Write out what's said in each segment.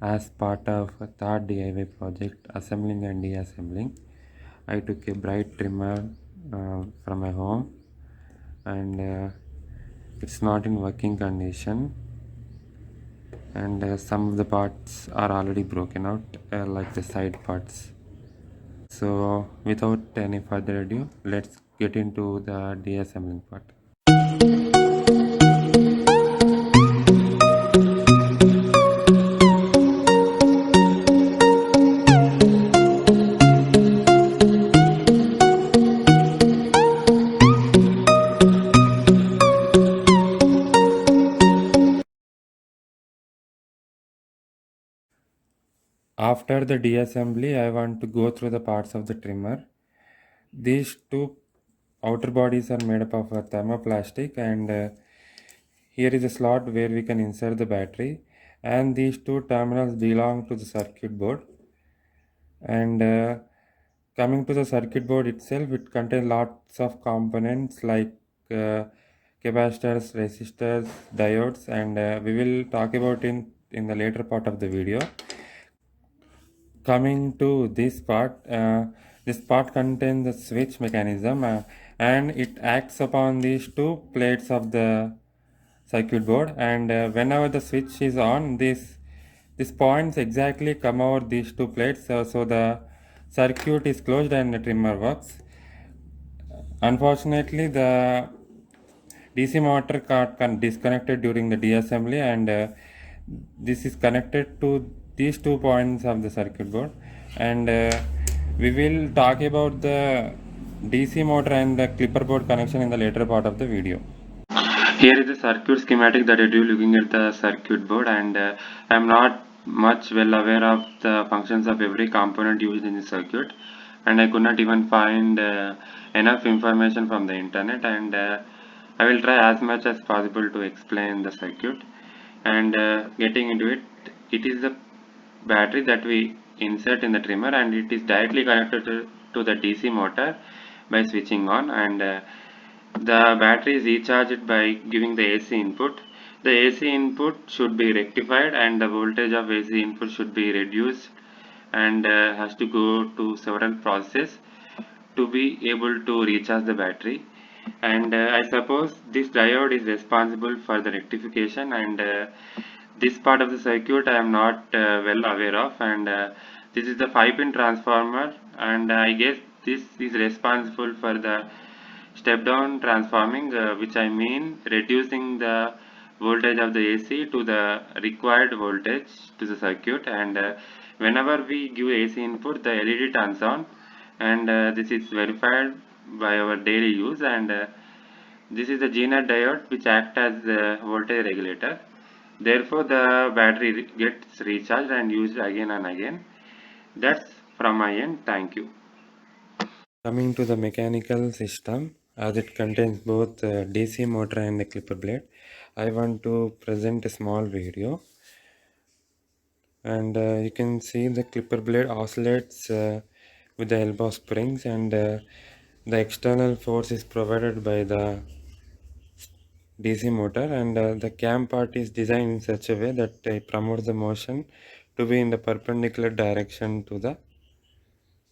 As part of a third DIY project, assembling and deassembling, I took a bright trimmer from my home, and it's not in working condition, and some of the parts are already broken out, like the side parts. So without any further ado, let's get into the deassembling part. After the deassembly, I want to go through the parts of the trimmer. These two outer bodies are made up of a thermoplastic, and here is a slot where we can insert the battery, and these two terminals belong to the circuit board. And coming to the circuit board itself, it contains lots of components like uh, capacitors, resistors, diodes, and we will talk about in the later part of the video. Coming to this part contains the switch mechanism, and it acts upon these two plates of the circuit board, and whenever the switch is on, this points exactly come over these two plates, so the circuit is closed and the trimmer works. Unfortunately, the DC motor got disconnected during the deassembly, and this is connected to these 2 points of the circuit board, and we will talk about the DC motor and the clipper board connection in the later part of the video. Here is the circuit schematic that I do looking at the circuit board, and I'm not much well aware of the functions of every component used in the circuit, and I could not even find enough information from the internet, and I will try as much as possible to explain the circuit. And getting into it, it is the battery that we insert in the trimmer, and it is directly connected to the DC motor by switching on, and the battery is recharged by giving the AC input. The AC input should be rectified, and the voltage of AC input should be reduced, and has to go to several processes to be able to recharge the battery. And I suppose this diode is responsible for the rectification, and this part of the circuit I am not well aware of, and this is the 5-pin transformer, and I guess this is responsible for the step down transforming, which I mean reducing the voltage of the AC to the required voltage to the circuit, and whenever we give AC input, the LED turns on, and this is verified by our daily use, and this is the GNET diode which acts as the voltage regulator. Therefore, the battery gets recharged and used again and again. That's from my end. Thank you. Coming to the mechanical system, as it contains both DC motor and the clipper blade, I want to present a small video. And you can see the clipper blade oscillates with the help of springs, and the external force is provided by the DC motor, and the cam part is designed in such a way that it promotes the motion to be in the perpendicular direction to the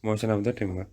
motion of the trimmer.